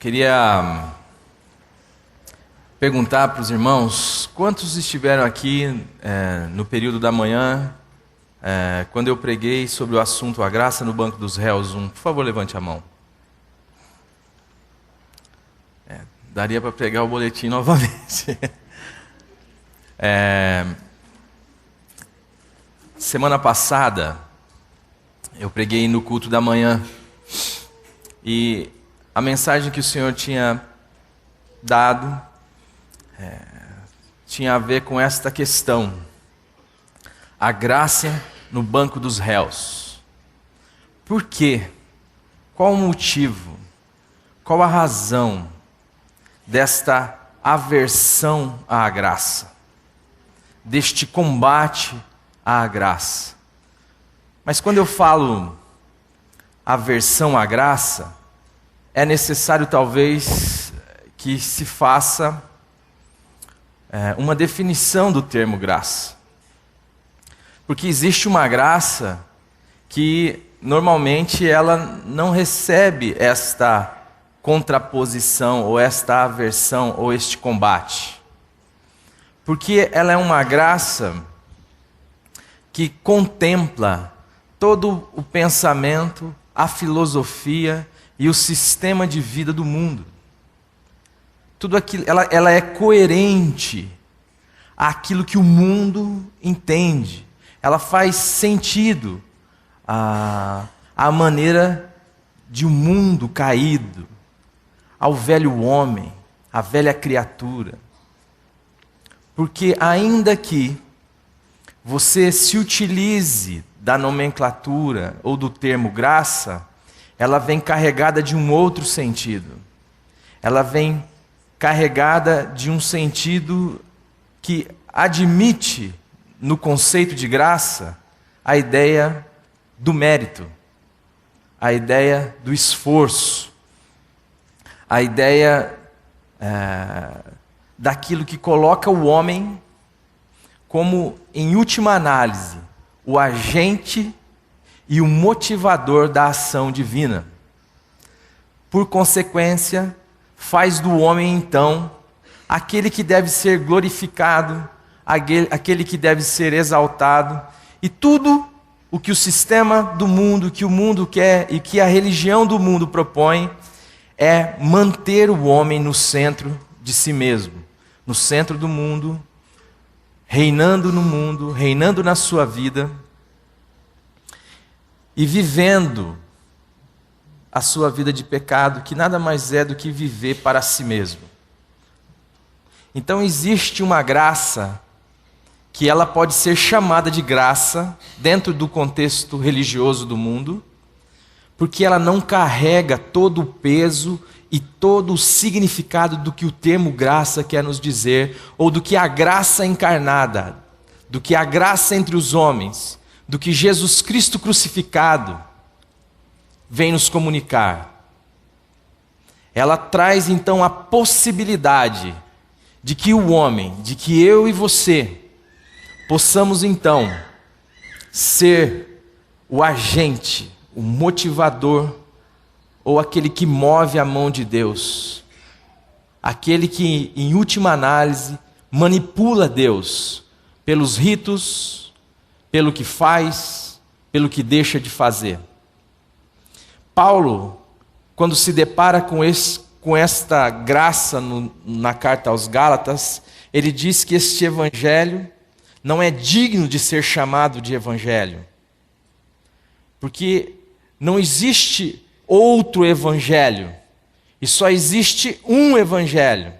Queria perguntar para os irmãos, quantos estiveram aqui no período da manhã, quando eu preguei sobre o assunto A Graça no Banco dos Réus? Por favor, levante a mão. Daria para pregar o boletim novamente. Semana passada, eu preguei no culto da manhã, e a mensagem que o Senhor tinha dado tinha a ver com esta questão: a graça no banco dos réus. Por quê? Qual o motivo? Qual a razão desta aversão à graça, deste combate à graça? Mas quando eu falo aversão à graça, é necessário talvez que se faça uma definição do termo graça. Porque existe uma graça que normalmente ela não recebe esta contraposição, ou esta aversão, ou este combate. Porque ela é uma graça que contempla todo o pensamento, a filosofia e o sistema de vida do mundo. Tudo aquilo, ela é coerente àquilo que o mundo entende. Ela faz sentido à maneira de um mundo caído, ao velho homem, à velha criatura. Porque ainda que você se utilize da nomenclatura ou do termo graça, ela vem carregada de um outro sentido. Ela vem carregada de um sentido que admite no conceito de graça a ideia do mérito, a ideia do esforço, a ideia daquilo que coloca o homem como, em última análise, o agente e o motivador da ação divina. Por consequência, faz do homem, então, aquele que deve ser glorificado, aquele que deve ser exaltado, e tudo o que o sistema do mundo, que o mundo quer e que a religião do mundo propõe, é manter o homem no centro de si mesmo, no centro do mundo, reinando no mundo, reinando na sua vida e vivendo a sua vida de pecado, que nada mais é do que viver para si mesmo. Então existe uma graça que ela pode ser chamada de graça dentro do contexto religioso do mundo, porque ela não carrega todo o peso e todo o significado do que o termo graça quer nos dizer, ou do que a graça encarnada, do que a graça entre os homens, do que Jesus Cristo crucificado vem nos comunicar. Ela traz então a possibilidade de que o homem, de que eu e você, possamos então ser o agente, o motivador, ou aquele que move a mão de Deus, aquele que, em última análise, manipula Deus pelos ritos, pelo que faz, pelo que deixa de fazer. Paulo, quando se depara com esta graça na carta aos Gálatas, ele diz que este evangelho não é digno de ser chamado de evangelho, porque não existe outro evangelho, e só existe um evangelho.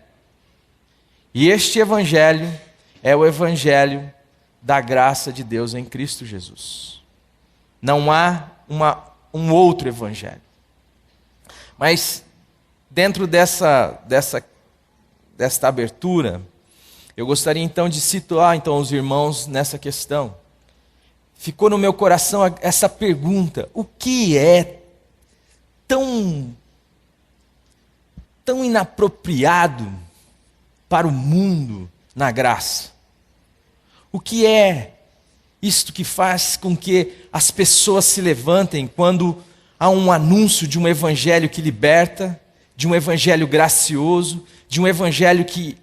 E este evangelho é o evangelho da graça de Deus em Cristo Jesus. Não há um outro evangelho. Mas dentro desta abertura, eu gostaria então de situar os irmãos nessa questão. Ficou no meu coração essa pergunta: o que é tão inapropriado para o mundo na graça? O que é isto que faz com que as pessoas se levantem quando há um anúncio de um evangelho que liberta, de um evangelho gracioso, de um evangelho que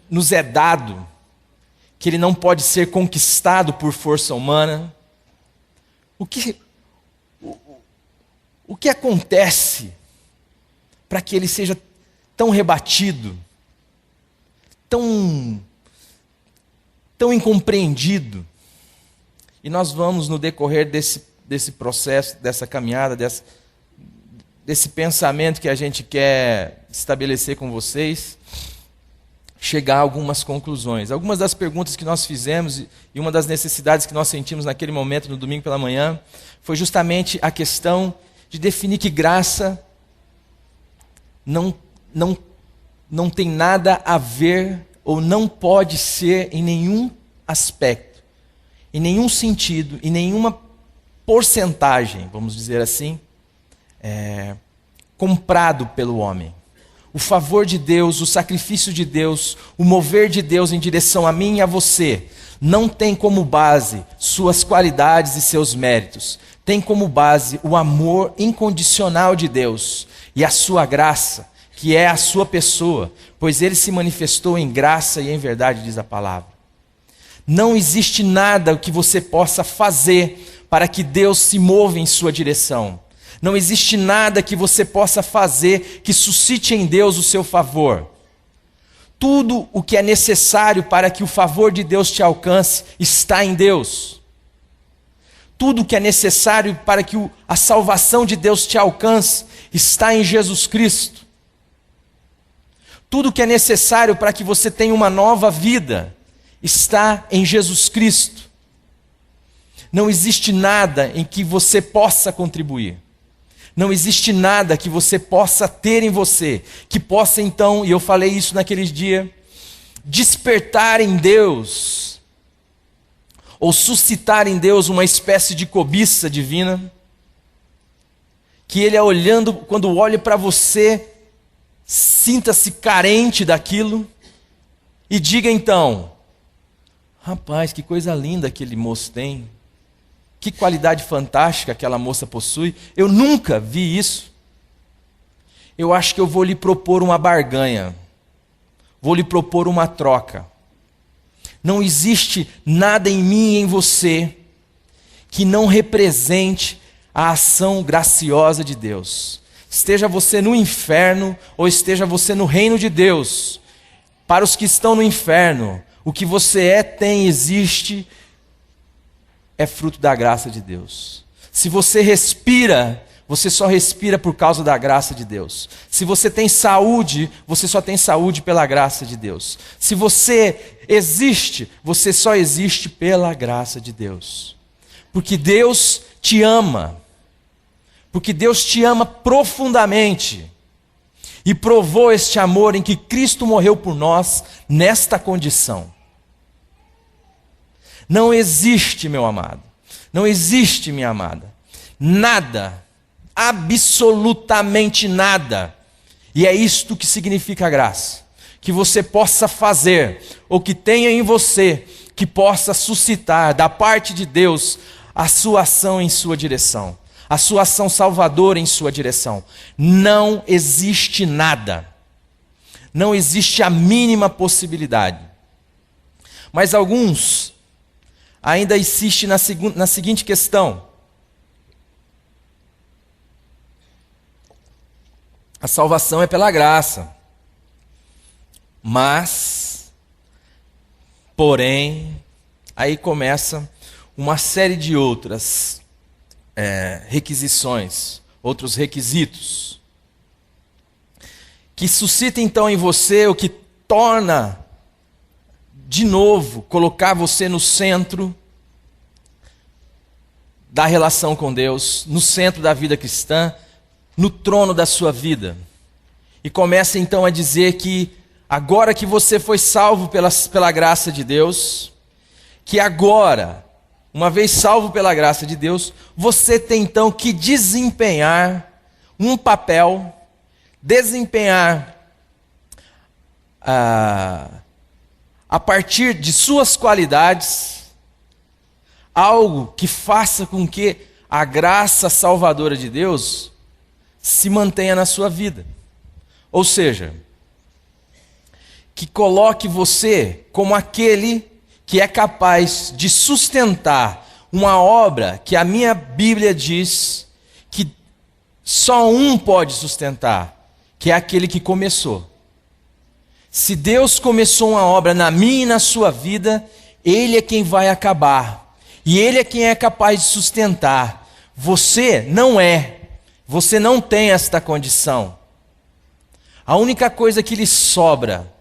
nos é dado, que ele não pode ser conquistado por força humana. O que acontece para que ele seja tão rebatido, tão incompreendido? E nós vamos, no decorrer desse processo, dessa caminhada, desse pensamento que a gente quer estabelecer com vocês, chegar a algumas conclusões. Algumas das perguntas que nós fizemos e uma das necessidades que nós sentimos naquele momento, no domingo pela manhã, foi justamente a questão de definir que graça não tem nada a ver ou não pode ser em nenhum aspecto, em nenhum sentido, em nenhuma porcentagem, vamos dizer assim, comprado pelo homem. O favor de Deus, o sacrifício de Deus, o mover de Deus em direção a mim e a você, não tem como base suas qualidades e seus méritos. Tem como base o amor incondicional de Deus e a sua graça, que é a sua pessoa, pois ele se manifestou em graça e em verdade, diz a palavra. Não existe nada que você possa fazer para que Deus se mova em sua direção. Não existe nada que você possa fazer que suscite em Deus o seu favor. Tudo o que é necessário para que o favor de Deus te alcance está em Deus. Tudo o que é necessário para que a salvação de Deus te alcance está em Jesus Cristo. Tudo o que é necessário para que você tenha uma nova vida está em Jesus Cristo. Não existe nada em que você possa contribuir. Não existe nada que você possa ter em você, que possa então, e eu falei isso naquele dia, despertar em Deus, ou suscitar em Deus uma espécie de cobiça divina, que Ele olhando, quando olha para você, sinta-se carente daquilo, e diga então, rapaz, que coisa linda aquele moço tem, que qualidade fantástica aquela moça possui. Eu nunca vi isso. Eu acho que eu vou lhe propor uma barganha. Vou lhe propor uma troca. Não existe nada em mim e em você que não represente a ação graciosa de Deus. Esteja você no inferno ou esteja você no reino de Deus. Para os que estão no inferno, o que você é, tem, existe, é fruto da graça de Deus. Se você respira, você só respira por causa da graça de Deus. Se você tem saúde, você só tem saúde pela graça de Deus. Se você existe, você só existe pela graça de Deus. Porque Deus te ama. Porque Deus te ama profundamente. E provou este amor em que Cristo morreu por nós nesta condição. Não existe, meu amado, não existe, minha amada, nada, absolutamente nada, e é isto que significa a graça, que você possa fazer, ou que tenha em você, que possa suscitar da parte de Deus a sua ação em sua direção, a sua ação salvadora em sua direção. Não existe nada, não existe a mínima possibilidade, mas alguns ainda insiste na seguinte questão. A salvação é pela graça. Mas, porém, aí começa uma série de outras requisições, outros requisitos, que suscita então em você o que torna de novo, colocar você no centro da relação com Deus, no centro da vida cristã, no trono da sua vida. E começa então a dizer que agora que você foi salvo pela graça de Deus, que agora, uma vez salvo pela graça de Deus, você tem então que desempenhar um papel, desempenhar a partir de suas qualidades, algo que faça com que a graça salvadora de Deus se mantenha na sua vida. Ou seja, que coloque você como aquele que é capaz de sustentar uma obra que a minha Bíblia diz que só um pode sustentar, que é aquele que começou. Se Deus começou uma obra na minha e na sua vida, Ele é quem vai acabar. E Ele é quem é capaz de sustentar. Você não é. Você não tem esta condição. A única coisa que lhe sobra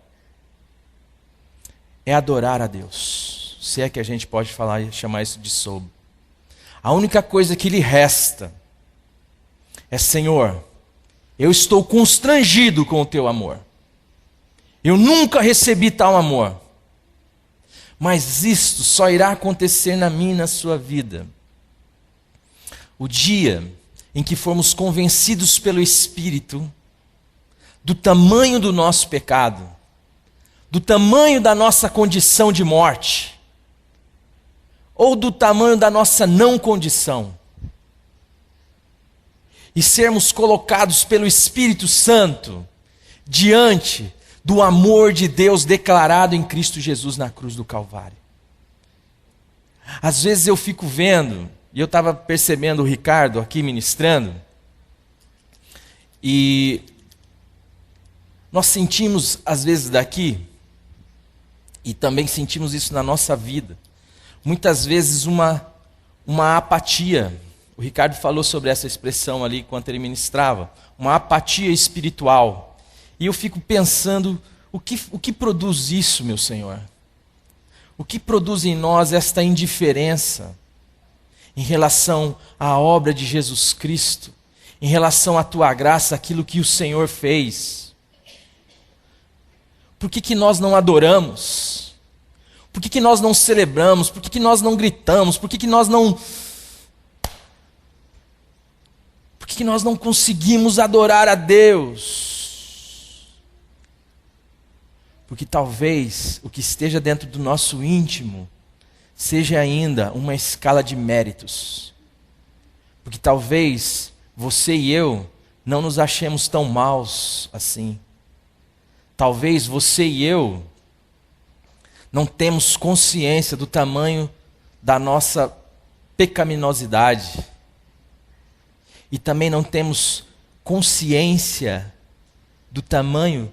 é adorar a Deus. Se é que a gente pode falar e chamar isso de sobre. A única coisa que lhe resta é: Senhor, eu estou constrangido com o teu amor. Eu nunca recebi tal amor. Mas isto só irá acontecer na minha e na sua vida o dia em que formos convencidos pelo Espírito do tamanho do nosso pecado, do tamanho da nossa condição de morte, ou do tamanho da nossa não condição, e sermos colocados pelo Espírito Santo diante do amor de Deus declarado em Cristo Jesus na cruz do Calvário. Às vezes eu fico vendo, e eu estava percebendo o Ricardo aqui ministrando, e nós sentimos às vezes daqui, e também sentimos isso na nossa vida, muitas vezes uma apatia. O Ricardo falou sobre essa expressão ali enquanto ele ministrava, uma apatia espiritual. E eu fico pensando, o que produz isso, meu Senhor? O que produz em nós esta indiferença em relação à obra de Jesus Cristo, em relação à tua graça, aquilo que o Senhor fez? Por que nós não adoramos? Por que nós não celebramos? Por que nós não gritamos? Por que nós não... Por que nós não conseguimos adorar a Deus? Porque talvez o que esteja dentro do nosso íntimo seja ainda uma escala de méritos. Porque talvez você e eu não nos achemos tão maus assim. Talvez você e eu não temos consciência do tamanho da nossa pecaminosidade. E também não temos consciência do tamanho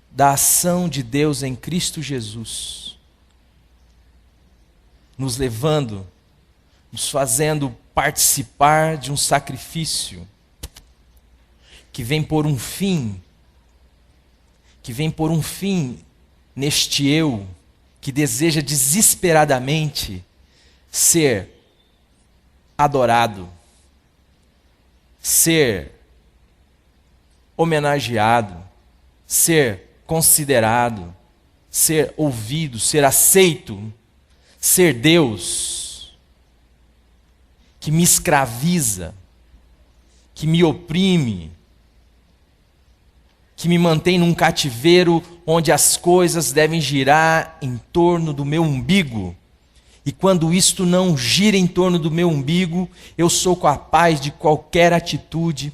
da ação de Deus em Cristo Jesus, nos levando, nos fazendo participar de um sacrifício que vem por um fim, neste eu que deseja desesperadamente ser adorado, ser homenageado, ser considerado, ser ouvido, ser aceito, ser Deus, que me escraviza, que me oprime, que me mantém num cativeiro onde as coisas devem girar em torno do meu umbigo. E quando isto não gira em torno do meu umbigo, eu sou capaz de qualquer atitude,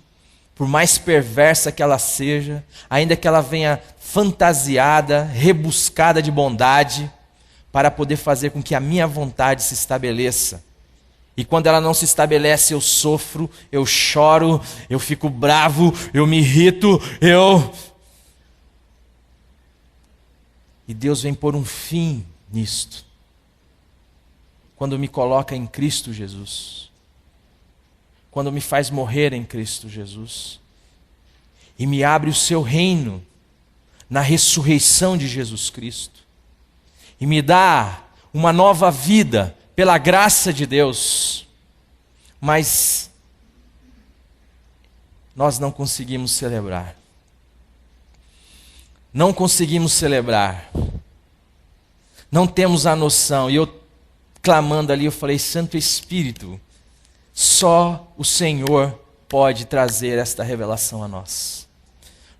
por mais perversa que ela seja, ainda que ela venha fantasiada, rebuscada de bondade, para poder fazer com que a minha vontade se estabeleça. E quando ela não se estabelece, eu sofro, eu choro, eu fico bravo, eu me irrito, E Deus vem pôr um fim nisto, quando me coloca em Cristo Jesus, quando me faz morrer em Cristo Jesus, e me abre o seu reino, na ressurreição de Jesus Cristo, e me dá uma nova vida, pela graça de Deus. Mas nós não conseguimos celebrar. Não conseguimos celebrar. Não temos a noção. E eu clamando ali, eu falei: Santo Espírito, só o Senhor pode trazer esta revelação a nós.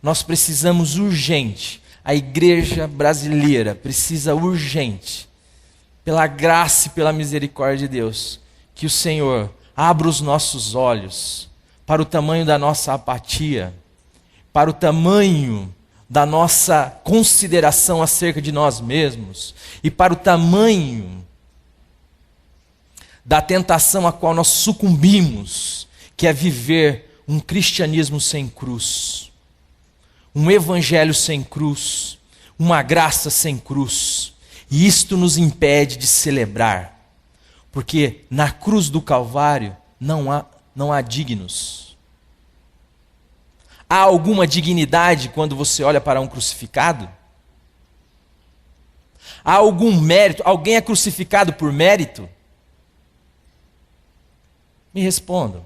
Nós precisamos urgente, a igreja brasileira precisa urgente, pela graça e pela misericórdia de Deus, que o Senhor abra os nossos olhos para o tamanho da nossa apatia, para o tamanho da nossa consideração acerca de nós mesmos e para o tamanho da tentação a qual nós sucumbimos, que é viver um cristianismo sem cruz, um evangelho sem cruz, uma graça sem cruz. E isto nos impede de celebrar, porque na cruz do Calvário não há dignos. Há alguma dignidade quando você olha para um crucificado? Há algum mérito? Alguém é crucificado por mérito? Me respondam.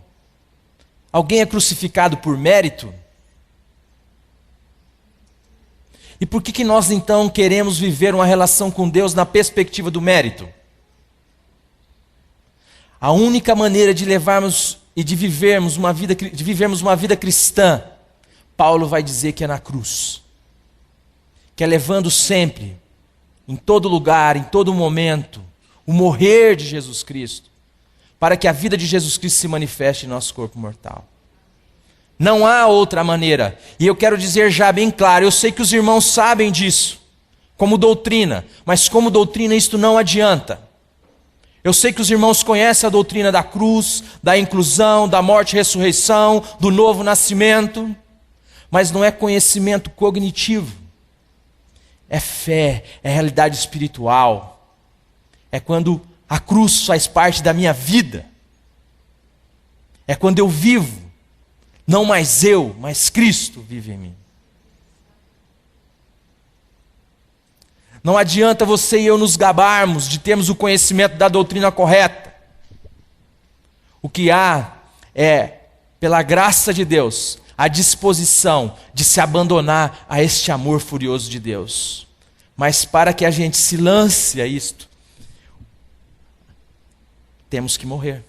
Alguém é crucificado por mérito? E por que nós então queremos viver uma relação com Deus na perspectiva do mérito? A única maneira de levarmos e de vivermos uma vida cristã, Paulo vai dizer que é na cruz. Que é levando sempre, em todo lugar, em todo momento, o morrer de Jesus Cristo, para que a vida de Jesus Cristo se manifeste em nosso corpo mortal. Não há outra maneira. E eu quero dizer já bem claro, eu sei que os irmãos sabem disso, como doutrina, mas como doutrina isto não adianta. Eu sei que os irmãos conhecem a doutrina da cruz, da inclusão, da morte e ressurreição, do novo nascimento, mas não é conhecimento cognitivo. É fé, é realidade espiritual. É quando a cruz faz parte da minha vida. É quando eu vivo. Não mais eu, mas Cristo vive em mim. Não adianta você e eu nos gabarmos de termos o conhecimento da doutrina correta. O que há é, pela graça de Deus, a disposição de se abandonar a este amor furioso de Deus. Mas para que a gente se lance a isto, temos que morrer.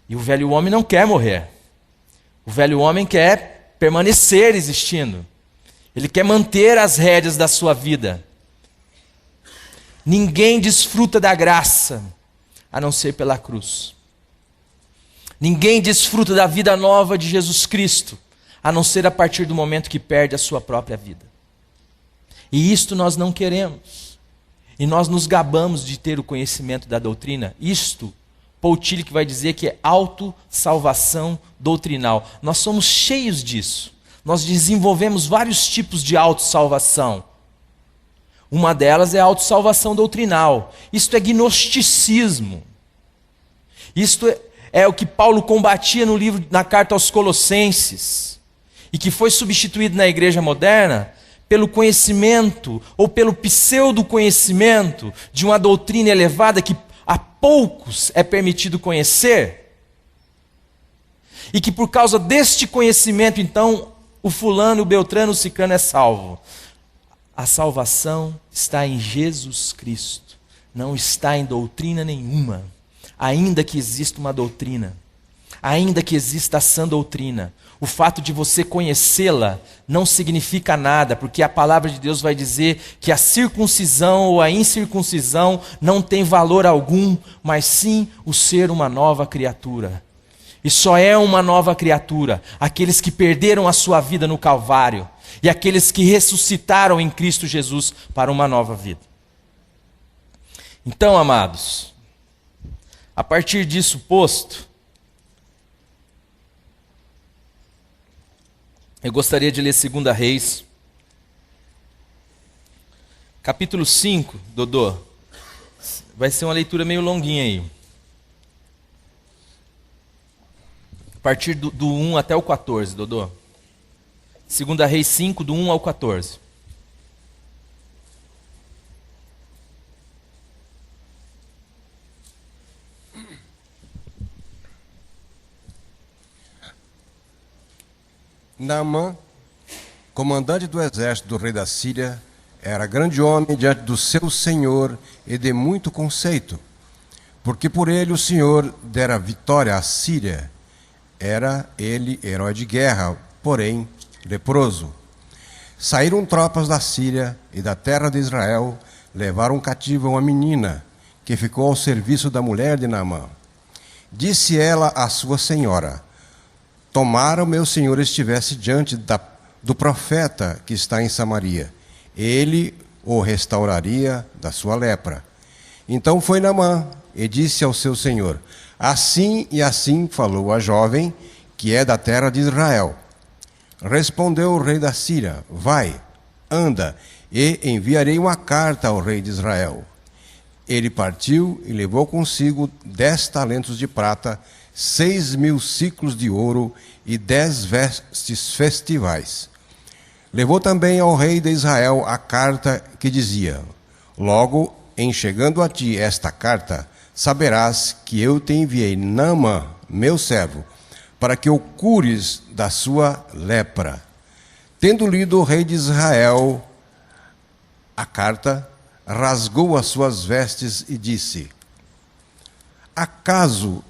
E o velho homem não quer morrer. O velho homem quer permanecer existindo. Ele quer manter as rédeas da sua vida. Ninguém desfruta da graça a não ser pela cruz. Ninguém desfruta da vida nova de Jesus Cristo a não ser a partir do momento que perde a sua própria vida. E isto nós não queremos. E nós nos gabamos de ter o conhecimento da doutrina. Isto Paul Tillich vai dizer que é autossalvação doutrinal. Nós somos cheios disso. Nós desenvolvemos vários tipos de autossalvação. Uma delas é a autossalvação doutrinal. Isto é gnosticismo. Isto é o que Paulo combatia no livro, na carta aos Colossenses, e que foi substituído na igreja moderna pelo conhecimento, ou pelo pseudo-conhecimento de uma doutrina elevada que a poucos é permitido conhecer, e que por causa deste conhecimento, então, o fulano, o beltrano, o cicrano é salvo. A salvação está em Jesus Cristo, não está em doutrina nenhuma, ainda que exista uma doutrina, ainda que exista a sã doutrina. O fato de você conhecê-la não significa nada, porque a palavra de Deus vai dizer que a circuncisão ou a incircuncisão não tem valor algum, mas sim o ser uma nova criatura. E só é uma nova criatura aqueles que perderam a sua vida no Calvário e aqueles que ressuscitaram em Cristo Jesus para uma nova vida. Então, amados, a partir disso posto, eu gostaria de ler 2 Reis, capítulo 5, Dodô. Vai ser uma leitura meio longuinha aí. A partir do 1 até o 14, Dodô. 2 Reis 5, do 1 ao 14. Naamã, comandante do exército do rei da Síria, era grande homem diante do seu senhor e de muito conceito, porque por ele o Senhor dera vitória à Síria. Era ele herói de guerra, porém leproso. Saíram tropas da Síria e da terra de Israel, levaram cativa uma menina, que ficou ao serviço da mulher de Naamã. Disse ela à sua senhora: tomara o meu senhor estivesse diante do profeta que está em Samaria. Ele o restauraria da sua lepra. Então foi Naamã e disse ao seu senhor: assim e assim falou a jovem, que é da terra de Israel. Respondeu o rei da Síria: vai, anda, e enviarei uma carta ao rei de Israel. Ele partiu e levou consigo 10 talentos de prata, 6.000 ciclos de ouro e 10 vestes festivais. Levou também ao rei de Israel a carta que dizia: logo, em chegando a ti esta carta, saberás que eu te enviei Naamã, meu servo, para que o cures da sua lepra. Tendo lido o rei de Israel a carta, rasgou as suas vestes e disse: acaso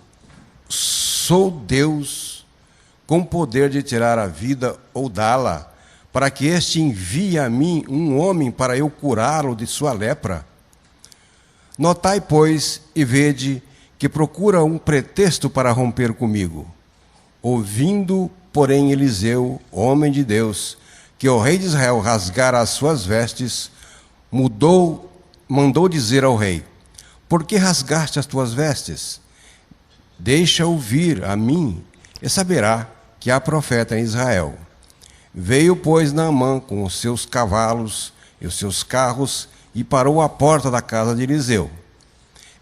sou Deus com poder de tirar a vida ou dá-la, para que este envie a mim um homem para eu curá-lo de sua lepra? Notai, pois, e vede que procura um pretexto para romper comigo. Ouvindo, porém, Eliseu, homem de Deus, que o rei de Israel rasgara as suas vestes, mandou dizer ao rei: por que rasgaste as tuas vestes? Deixa-o vir a mim, e saberá que há profeta em Israel. Veio, pois, Naamã com os seus cavalos e os seus carros, e parou à porta da casa de Eliseu.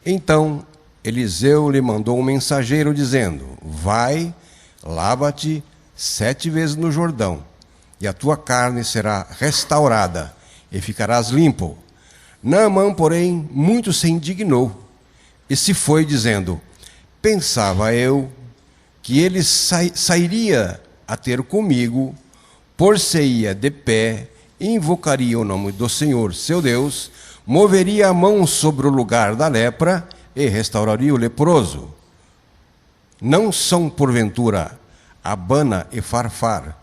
Então Eliseu lhe mandou um mensageiro, dizendo: vai, lava-te 7 vezes no Jordão, e a tua carne será restaurada, e ficarás limpo. Naamã, porém, muito se indignou, e se foi, dizendo: pensava eu que ele sairia a ter comigo, por-se-ia de pé, invocaria o nome do Senhor, seu Deus, moveria a mão sobre o lugar da lepra e restauraria o leproso. Não são, porventura, Abana e Farfar,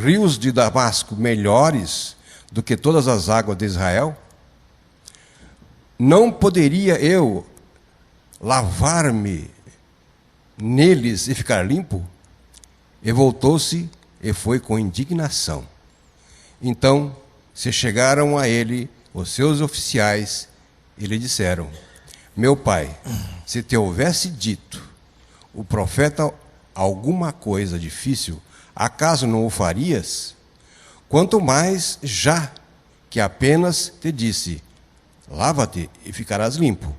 rios de Damasco, melhores do que todas as águas de Israel? Não poderia eu lavar-me neles e ficar limpo? E voltou-se e foi com indignação. Então se chegaram a ele os seus oficiais e lhe disseram: meu pai, se te houvesse dito o profeta alguma coisa difícil, acaso não o farias? Quanto mais já que apenas te disse: lava-te e ficarás limpo.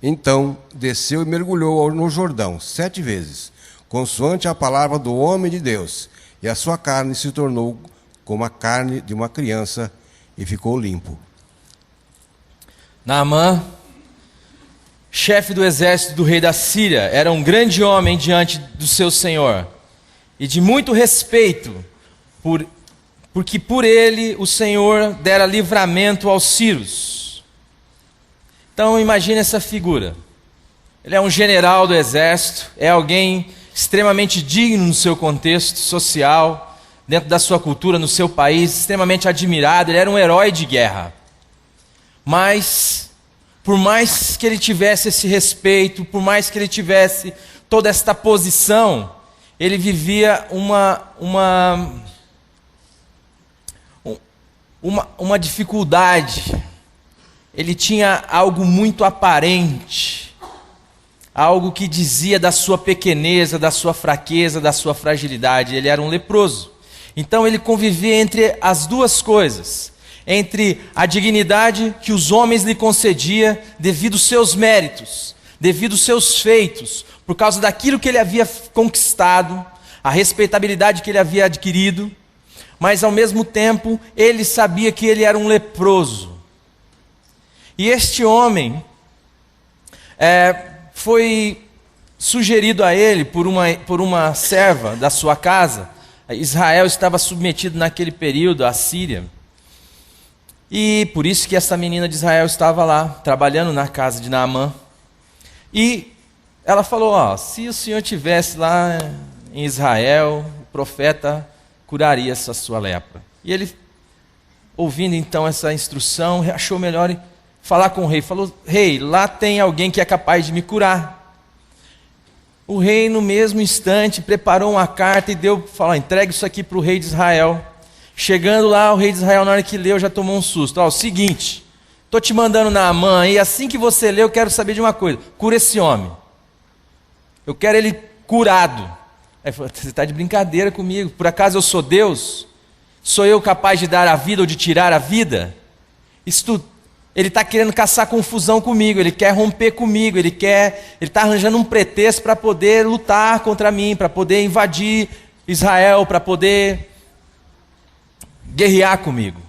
Então desceu e mergulhou no Jordão 7 vezes, consoante a palavra do homem de Deus, e a sua carne se tornou como a carne de uma criança, e ficou limpo. Naamã, chefe do exército do rei da Síria, era um grande homem diante do seu senhor, e de muito respeito, porque por ele o Senhor dera livramento aos sírios. Então imagine essa figura. Ele é um general do exército, é alguém extremamente digno no seu contexto social, dentro da sua cultura, no seu país, extremamente admirado. Ele era um herói de guerra. Mas, por mais que ele tivesse esse respeito, por mais que ele tivesse toda esta posição, ele vivia uma dificuldade. Ele tinha algo muito aparente, algo que dizia da sua pequeneza, da sua fraqueza, da sua fragilidade. Ele era um leproso. Então ele convivia entre as duas coisas, entre a dignidade que os homens lhe concediam devido aos seus méritos, devido aos seus feitos, por causa daquilo que ele havia conquistado, a respeitabilidade que ele havia adquirido, mas ao mesmo tempo ele sabia que ele era um leproso. E este homem foi sugerido a ele por uma serva da sua casa. Israel estava submetido naquele período à Síria. E por isso que essa menina de Israel estava lá, trabalhando na casa de Naamã. E ela falou: se o senhor estivesse lá em Israel, o profeta curaria essa sua lepra. E ele, ouvindo então essa instrução, achou melhor falar com o rei. Falou: rei, lá tem alguém que é capaz de me curar. O rei, no mesmo instante, preparou uma carta e falou: entregue isso aqui para o rei de Israel. Chegando lá, o rei de Israel, na hora que leu, já tomou um susto. Ó, o seguinte, estou te mandando Naamã, e assim que você lê, eu quero saber de uma coisa. Cura esse homem. Eu quero ele curado. Aí ele falou, você está de brincadeira comigo? Por acaso eu sou Deus? Sou eu capaz de dar a vida ou de tirar a vida? Ele está querendo caçar confusão comigo, ele quer romper comigo, ele está arranjando um pretexto para poder lutar contra mim, para poder invadir Israel, para poder guerrear comigo.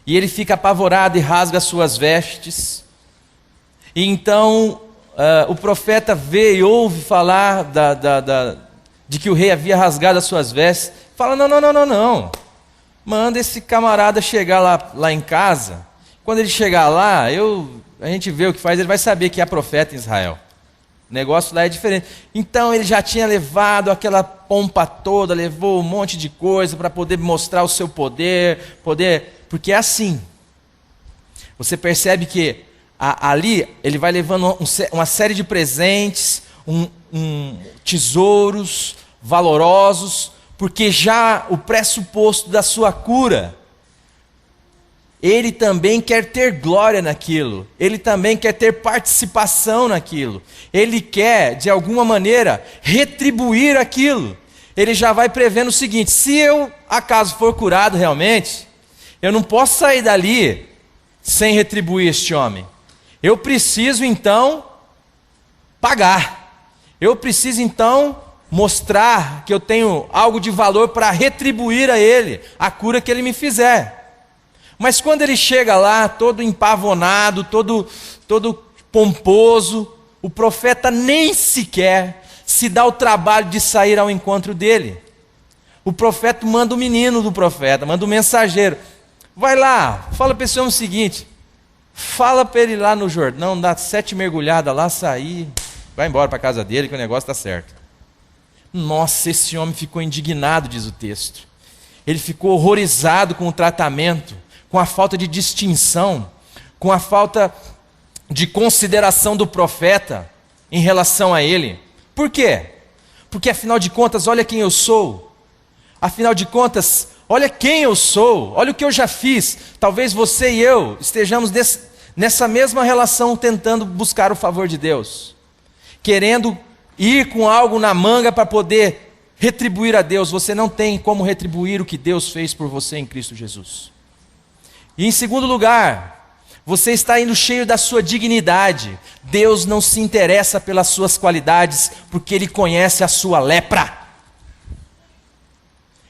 E ele fica apavorado e rasga as suas vestes. E então o profeta vê e ouve falar de que o rei havia rasgado as suas vestes. Fala, não. Manda esse camarada chegar lá em casa. Quando ele chegar lá, a gente vê o que faz, ele vai saber que há profeta em Israel. O negócio lá é diferente. Então ele já tinha levado aquela pompa toda, levou um monte de coisa para poder mostrar o seu poder, porque é assim. Você percebe que ali ele vai levando uma série de presentes, tesouros valorosos, porque já o pressuposto da sua cura, ele também quer ter glória naquilo, ele também quer ter participação naquilo, ele quer, de alguma maneira, retribuir aquilo. Ele já vai prevendo o seguinte: se eu acaso for curado realmente, eu não posso sair dali sem retribuir este homem. Eu preciso então pagar, eu preciso então mostrar que eu tenho algo de valor para retribuir a ele a cura que ele me fizer. Mas quando ele chega lá, todo empavonado, todo pomposo, o profeta nem sequer se dá o trabalho de sair ao encontro dele. O profeta manda o menino do profeta, manda o mensageiro. Vai lá, fala para esse homem o seguinte, fala para ele lá no Jordão, dá 7 mergulhadas lá, sair, vai embora para a casa dele que o negócio está certo. Nossa, esse homem ficou indignado, diz o texto. Ele ficou horrorizado com o tratamento, com a falta de distinção, com a falta de consideração do profeta em relação a ele. Por quê? Porque afinal de contas, olha quem eu sou. Afinal de contas, olha quem eu sou, olha o que eu já fiz. Talvez você e eu estejamos nessa mesma relação, tentando buscar o favor de Deus, querendo ir com algo na manga para poder retribuir a Deus. Você não tem como retribuir o que Deus fez por você em Cristo Jesus. E em segundo lugar, você está indo cheio da sua dignidade. Deus não se interessa pelas suas qualidades, porque Ele conhece a sua lepra.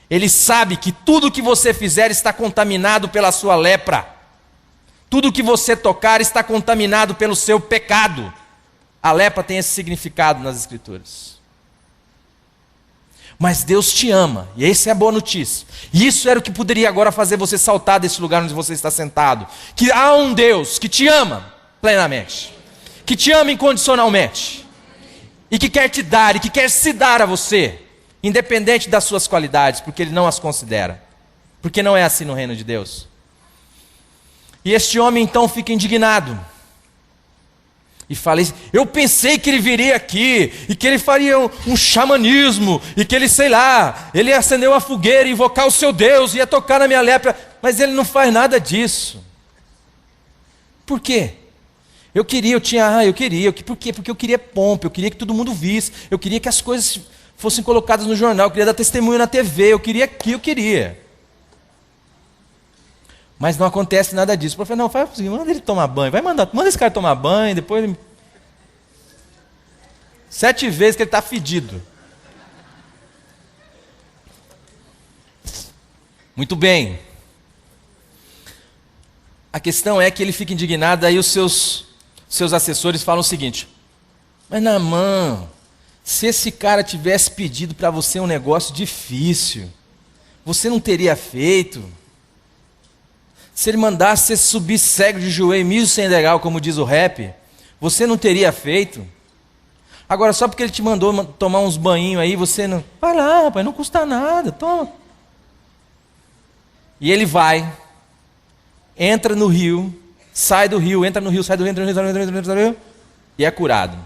Ele sabe que tudo que você fizer está contaminado pela sua lepra. Tudo que você tocar está contaminado pelo seu pecado. A lepra tem esse significado nas Escrituras. Mas Deus te ama, e essa é a boa notícia. E isso era o que poderia agora fazer você saltar desse lugar onde você está sentado. Que há um Deus que te ama plenamente, que te ama incondicionalmente, e que quer te dar, e que quer se dar a você, independente das suas qualidades, porque Ele não as considera. Porque não é assim no reino de Deus. E este homem então fica indignado. E falei, eu pensei que ele viria aqui, e que ele faria um xamanismo, e que ele, sei lá, ele ia acender uma fogueira, invocar o seu Deus, ia tocar na minha lepra, mas ele não faz nada disso. Por quê? Por quê? Porque eu queria pompa, eu queria que todo mundo visse, eu queria que as coisas fossem colocadas no jornal, eu queria dar testemunho na TV, eu queria. Mas não acontece nada disso. O profeta, não, faz assim, manda ele tomar banho, manda esse cara tomar banho, depois ele... 7 vezes que ele está fedido. Muito bem. A questão é que ele fica indignado, aí os seus assessores falam o seguinte: mas Naamã, se esse cara tivesse pedido para você um negócio difícil, você não teria feito? Se ele mandasse você subir cego de joelho, mijo sem degrau, como diz o rap, você não teria feito? Agora, só porque ele te mandou tomar uns banhinhos aí, você não... Vai lá, rapaz, não custa nada, toma. E ele vai, entra no rio, sai do rio, entra no rio, sai do rio, entra no rio, e é curado.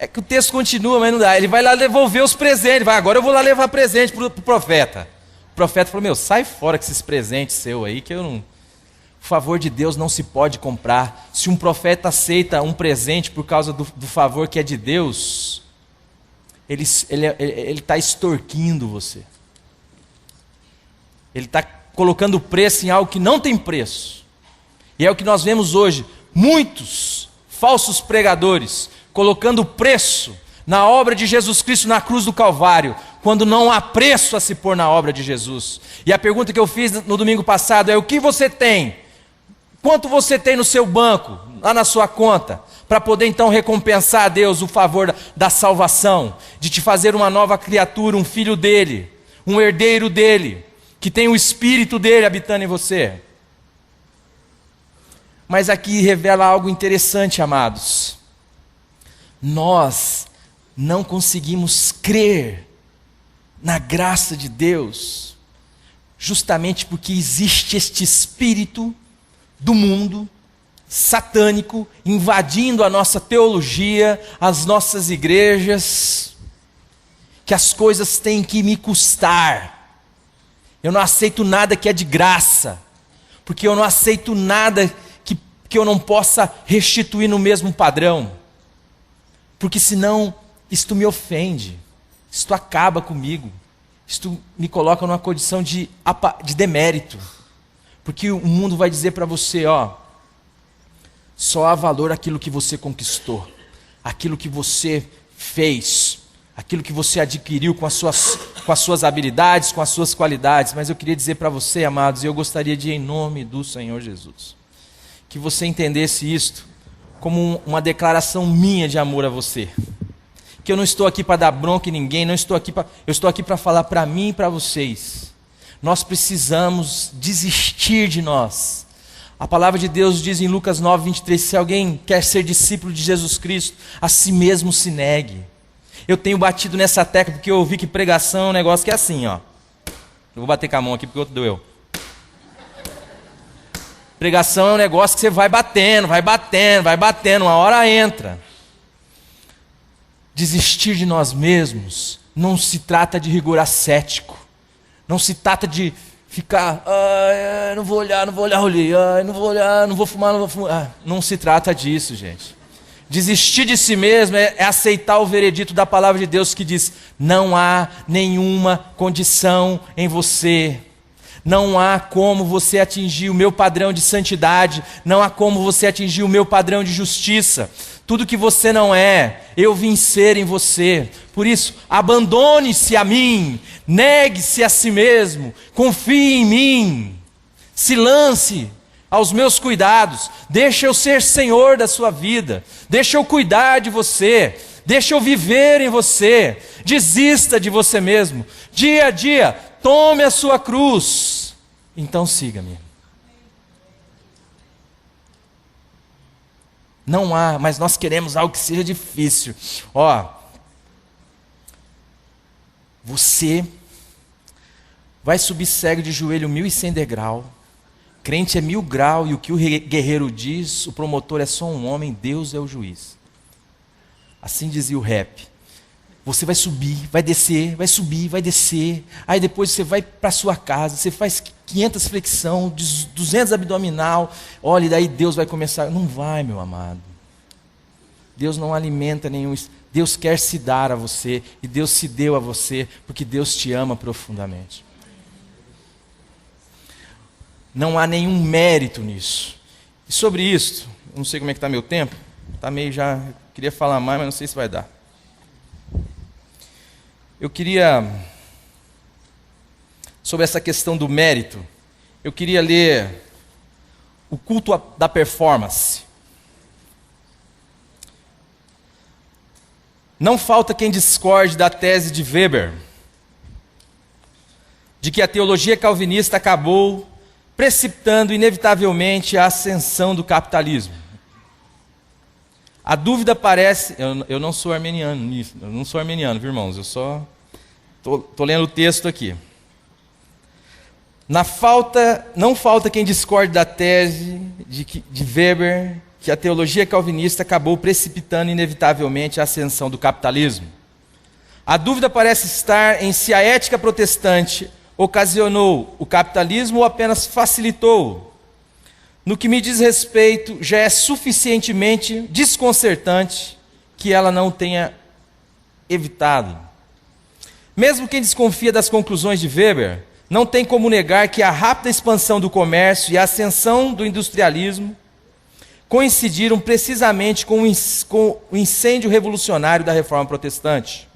É que o texto continua, mas não dá. Ele vai lá devolver os presentes. Agora eu vou lá levar presente para o profeta. O profeta falou, sai fora com esses presentes seus aí, que eu não... O favor de Deus não se pode comprar. Se um profeta aceita um presente por causa do favor que é de Deus, ele está extorquindo você. Ele está colocando preço em algo que não tem preço. E é o que nós vemos hoje. Muitos falsos pregadores colocando preço na obra de Jesus Cristo na cruz do Calvário, quando não há preço a se pôr na obra de Jesus. E a pergunta que eu fiz no domingo passado é: o que você tem? Quanto você tem no seu banco, lá na sua conta, para poder então recompensar a Deus o favor da salvação, de te fazer uma nova criatura, um filho dele, um herdeiro dele, que tem o Espírito dele habitando em você? Mas aqui revela algo interessante, amados. Nós não conseguimos crer na graça de Deus, justamente porque existe este espírito do mundo satânico invadindo a nossa teologia, as nossas igrejas, que as coisas têm que me custar. Eu não aceito nada que é de graça, porque eu não aceito nada que eu não possa restituir no mesmo padrão, porque senão isto me ofende, isto acaba comigo, isto me coloca numa condição de demérito, porque o mundo vai dizer para você, só há valor aquilo que você conquistou, aquilo que você fez, aquilo que você adquiriu com as suas habilidades, com as suas qualidades. Mas eu queria dizer para você, amados, e eu gostaria de, em nome do Senhor Jesus, que você entendesse isto como uma declaração minha de amor a você. Que eu não estou aqui para dar bronca em ninguém, eu estou aqui para falar para mim e para vocês. Nós precisamos desistir de nós. A palavra de Deus diz em Lucas 9, 23, se alguém quer ser discípulo de Jesus Cristo, a si mesmo se negue. Eu tenho batido nessa tecla porque eu ouvi que pregação é um negócio que é assim, Eu vou bater com a mão aqui porque o outro doeu. Pregação é um negócio que você vai batendo, uma hora entra. Desistir de nós mesmos não se trata de rigor ascético, não se trata de ficar, não vou olhar, não vou fumar. Não se trata disso, gente. Desistir de si mesmo é aceitar o veredito da palavra de Deus que diz: não há nenhuma condição em você. Não há como você atingir o meu padrão de santidade, não há como você atingir o meu padrão de justiça. Tudo que você não é, eu vim ser em você. Por isso, abandone-se a mim, negue-se a si mesmo, confie em mim, se lance aos meus cuidados, deixa eu ser Senhor da sua vida, deixa eu cuidar de você, deixa eu viver em você, desista de você mesmo, dia a dia, tome a sua cruz, então siga-me. Não há, mas nós queremos algo que seja difícil. Você vai subir cego de joelho 1.100 degraus. Crente é 1000 graus e o que o guerreiro diz, o promotor é só um homem, Deus é o juiz. Assim dizia o rap. Você vai subir, vai descer, vai subir, vai descer. Aí depois você vai para sua casa, você faz 500 flexão, 200 abdominal. Olha, e daí Deus vai começar. Não vai, meu amado. Deus não alimenta nenhum. Deus quer se dar a você. E Deus se deu a você porque Deus te ama profundamente. Não há nenhum mérito nisso. E sobre isso, não sei como é que está meu tempo. Está meio já. Queria falar mais, mas não sei se vai dar. Eu queria, sobre essa questão do mérito, eu queria ler o culto da performance. Não falta quem discorde da tese de Weber, de que a teologia calvinista acabou precipitando inevitavelmente a ascensão do capitalismo. A dúvida parece... Eu não sou armeniano nisso, eu não sou armeniano, viu, irmãos? Eu só estou lendo o texto aqui. Não falta quem discorde da tese de Weber, que a teologia calvinista acabou precipitando inevitavelmente a ascensão do capitalismo. A dúvida parece estar em se a ética protestante ocasionou o capitalismo ou apenas facilitou-o. No que me diz respeito, já é suficientemente desconcertante que ela não tenha evitado. Mesmo quem desconfia das conclusões de Weber, não tem como negar que a rápida expansão do comércio e a ascensão do industrialismo coincidiram precisamente com o incêndio revolucionário da Reforma Protestante.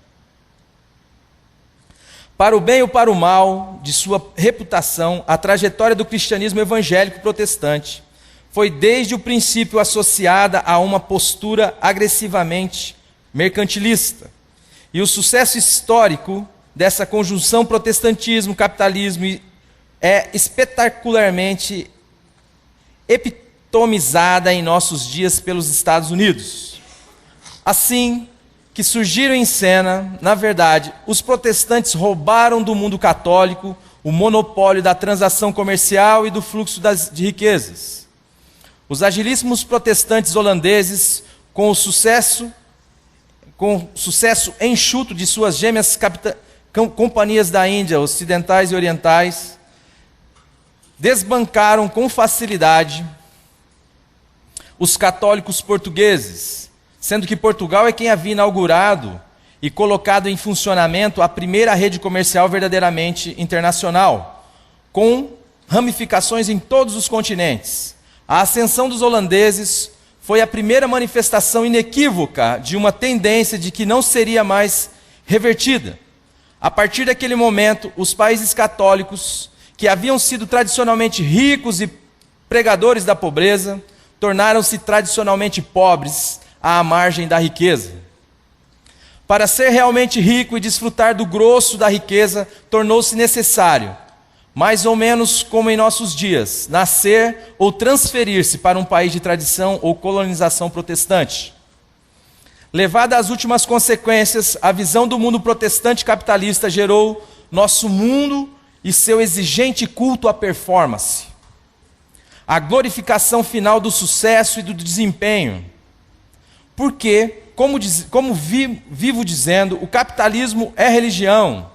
Para o bem ou para o mal de sua reputação, a trajetória do cristianismo evangélico protestante foi desde o princípio associada a uma postura agressivamente mercantilista. E o sucesso histórico dessa conjunção protestantismo-capitalismo é espetacularmente epitomizada em nossos dias pelos Estados Unidos. Assim que surgiram em cena, na verdade, os protestantes roubaram do mundo católico o monopólio da transação comercial e do fluxo de riquezas. Os agilíssimos protestantes holandeses, com sucesso enxuto de suas gêmeas companhias da Índia, ocidentais e orientais, desbancaram com facilidade os católicos portugueses, sendo que Portugal é quem havia inaugurado e colocado em funcionamento a primeira rede comercial verdadeiramente internacional, com ramificações em todos os continentes. A ascensão dos holandeses foi a primeira manifestação inequívoca de uma tendência de que não seria mais revertida. A partir daquele momento, os países católicos, que haviam sido tradicionalmente ricos e pregadores da pobreza, tornaram-se tradicionalmente pobres à margem da riqueza. Para ser realmente rico e desfrutar do grosso da riqueza, tornou-se necessário, mais ou menos como em nossos dias, nascer ou transferir-se para um país de tradição ou colonização protestante. Levada às últimas consequências, a visão do mundo protestante capitalista gerou nosso mundo e seu exigente culto à performance. A glorificação final do sucesso e do desempenho. Porque, como vivo dizendo, o capitalismo é religião.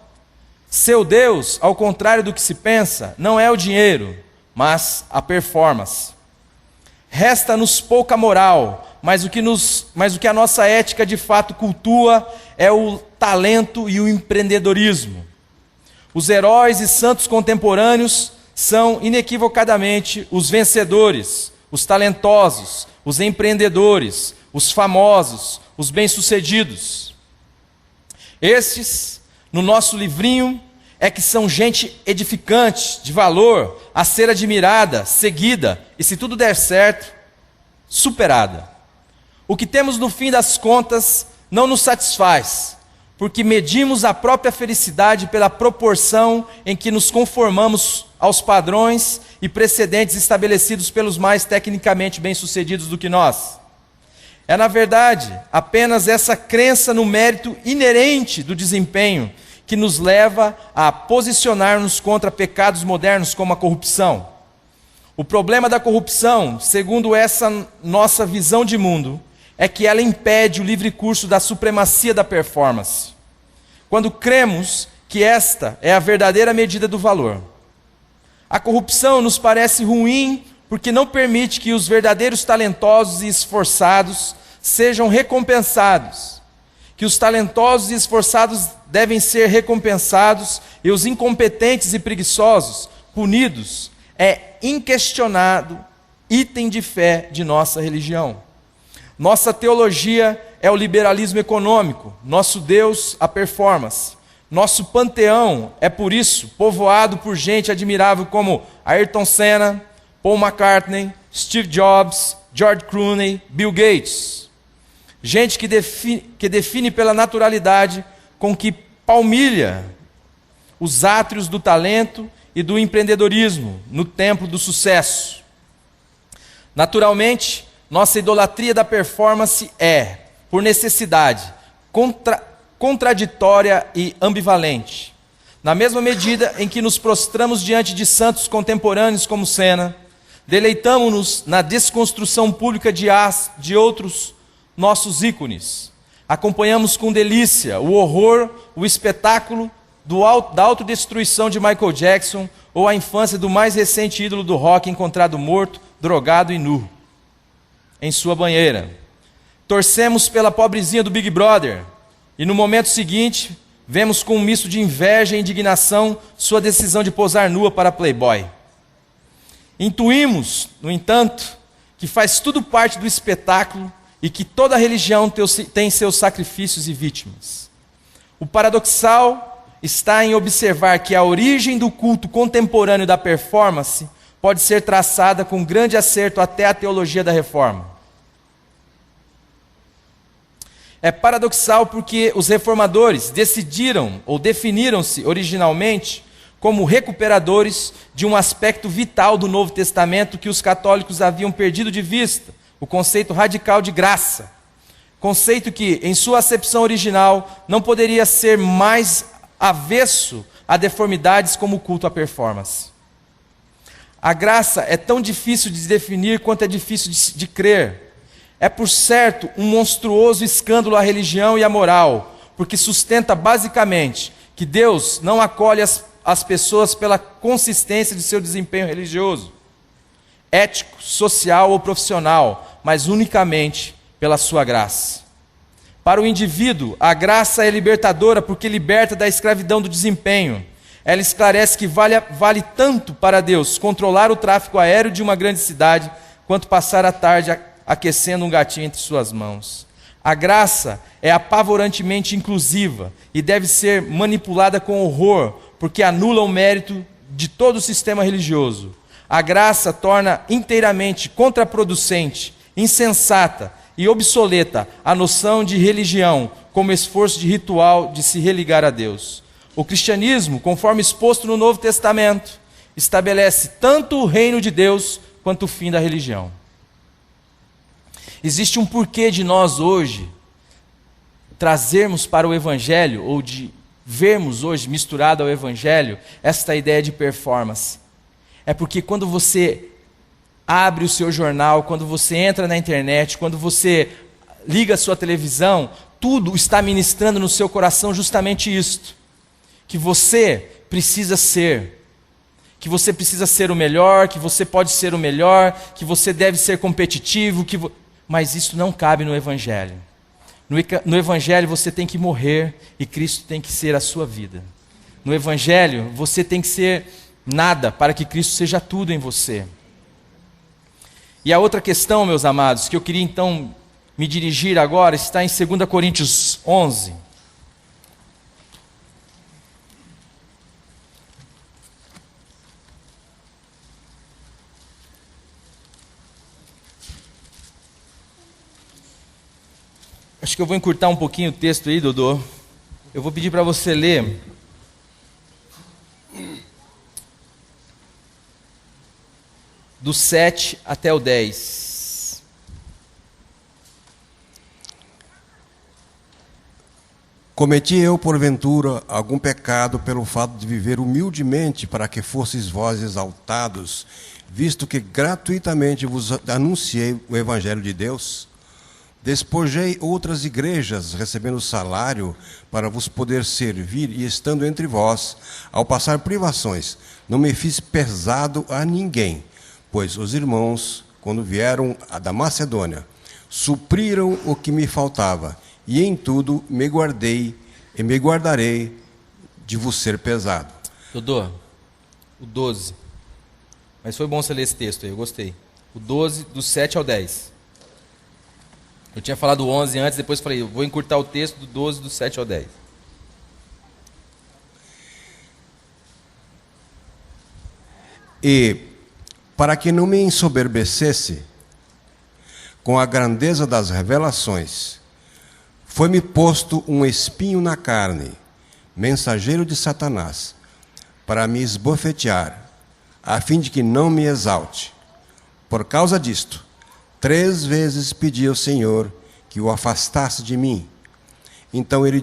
Seu Deus, ao contrário do que se pensa, não é o dinheiro, mas a performance. Resta-nos pouca moral, mas o que a nossa ética de fato cultua é o talento e o empreendedorismo. Os heróis e santos contemporâneos são inequivocadamente os vencedores, os talentosos, os empreendedores, os famosos, os bem-sucedidos. Estes, no nosso livrinho, é que são gente edificante, de valor, a ser admirada, seguida e, se tudo der certo, superada. O que temos no fim das contas não nos satisfaz, porque medimos a própria felicidade pela proporção em que nos conformamos aos padrões e precedentes estabelecidos pelos mais tecnicamente bem-sucedidos do que nós. É, na verdade, apenas essa crença no mérito inerente do desempenho que nos leva a posicionar-nos contra pecados modernos como a corrupção. O problema da corrupção, segundo essa nossa visão de mundo, é que ela impede o livre curso da supremacia da performance. Quando cremos que esta é a verdadeira medida do valor. A corrupção nos parece ruim porque não permite que os verdadeiros talentosos e esforçados sejam recompensados. Que os talentosos e esforçados devem ser recompensados e os incompetentes e preguiçosos punidos é inquestionado item de fé de nossa religião. Nossa teologia é o liberalismo econômico, nosso Deus a performance. Nosso panteão é, por isso, povoado por gente admirável como Ayrton Senna, Paul McCartney, Steve Jobs, George Clooney, Bill Gates. Gente que define pela naturalidade com que palmilha os átrios do talento e do empreendedorismo no templo do sucesso. Naturalmente, nossa idolatria da performance é, por necessidade, contraditória e ambivalente. Na mesma medida em que nos prostramos diante de santos contemporâneos como Senna, Deleitamo-nos na desconstrução pública de outros nossos ícones. Acompanhamos com delícia o horror, o espetáculo da autodestruição de Michael Jackson ou a infância do mais recente ídolo do rock encontrado morto, drogado e nu em sua banheira. Torcemos pela pobrezinha do Big Brother e no momento seguinte vemos com um misto de inveja e indignação sua decisão de posar nua para Playboy. Intuímos, no entanto, que faz tudo parte do espetáculo e que toda religião tem seus sacrifícios e vítimas. O paradoxal está em observar que a origem do culto contemporâneo da performance pode ser traçada com grande acerto até a teologia da Reforma. É paradoxal porque os reformadores decidiram ou definiram-se originalmente como recuperadores de um aspecto vital do Novo Testamento que os católicos haviam perdido de vista, o conceito radical de graça. Conceito que, em sua acepção original, não poderia ser mais avesso a deformidades como o culto à performance. A graça é tão difícil de definir quanto é difícil de crer. É, por certo, um monstruoso escândalo à religião e à moral, porque sustenta basicamente que Deus não acolhe as pessoas pela consistência de seu desempenho religioso, ético, social ou profissional, mas unicamente pela sua graça. Para o indivíduo, a graça é libertadora porque liberta da escravidão do desempenho. Ela esclarece que vale tanto para Deus controlar o tráfego aéreo de uma grande cidade, quanto passar a tarde aquecendo um gatinho entre suas mãos. A graça é apavorantemente inclusiva e deve ser manipulada com horror, porque anula o mérito de todo o sistema religioso. A graça torna inteiramente contraproducente, insensata e obsoleta a noção de religião como esforço de ritual de se religar a Deus. O cristianismo, conforme exposto no Novo Testamento, estabelece tanto o reino de Deus quanto o fim da religião. Existe um porquê de nós hoje trazermos para o Evangelho, ou de vermos hoje misturado ao Evangelho, esta ideia de performance. É porque quando você abre o seu jornal, quando você entra na internet, quando você liga a sua televisão, tudo está ministrando no seu coração justamente isto. Que você precisa ser. Que você precisa ser o melhor, que você pode ser o melhor, que você deve ser competitivo, mas isso não cabe no Evangelho. No Evangelho você tem que morrer e Cristo tem que ser a sua vida. No Evangelho você tem que ser nada para que Cristo seja tudo em você. E a outra questão, meus amados, que eu queria então me dirigir agora, está em 2 Coríntios 11. Acho que eu vou encurtar um pouquinho o texto aí, Dodô. Eu vou pedir para você ler do 7 até o 10. Cometi eu, porventura, algum pecado pelo fato de viver humildemente para que fosseis vós exaltados, visto que gratuitamente vos anunciei o Evangelho de Deus? Despojei outras igrejas, recebendo salário, para vos poder servir, e estando entre vós, ao passar privações, não me fiz pesado a ninguém, pois os irmãos, quando vieram da Macedônia, supriram o que me faltava, e em tudo me guardei e me guardarei de vos ser pesado. Dodô, o 12. Mas foi bom você ler esse texto aí, eu gostei. O 12, do 7 ao 10. Eu tinha falado o 11 antes, depois falei, eu vou encurtar o texto do 12, do 7 ao 10. E, para que não me ensoberbecesse com a grandeza das revelações, foi-me posto um espinho na carne, mensageiro de Satanás, para me esbofetear, a fim de que não me exalte. Por causa disto, 3 vezes pedi ao Senhor que o afastasse de mim. Então ele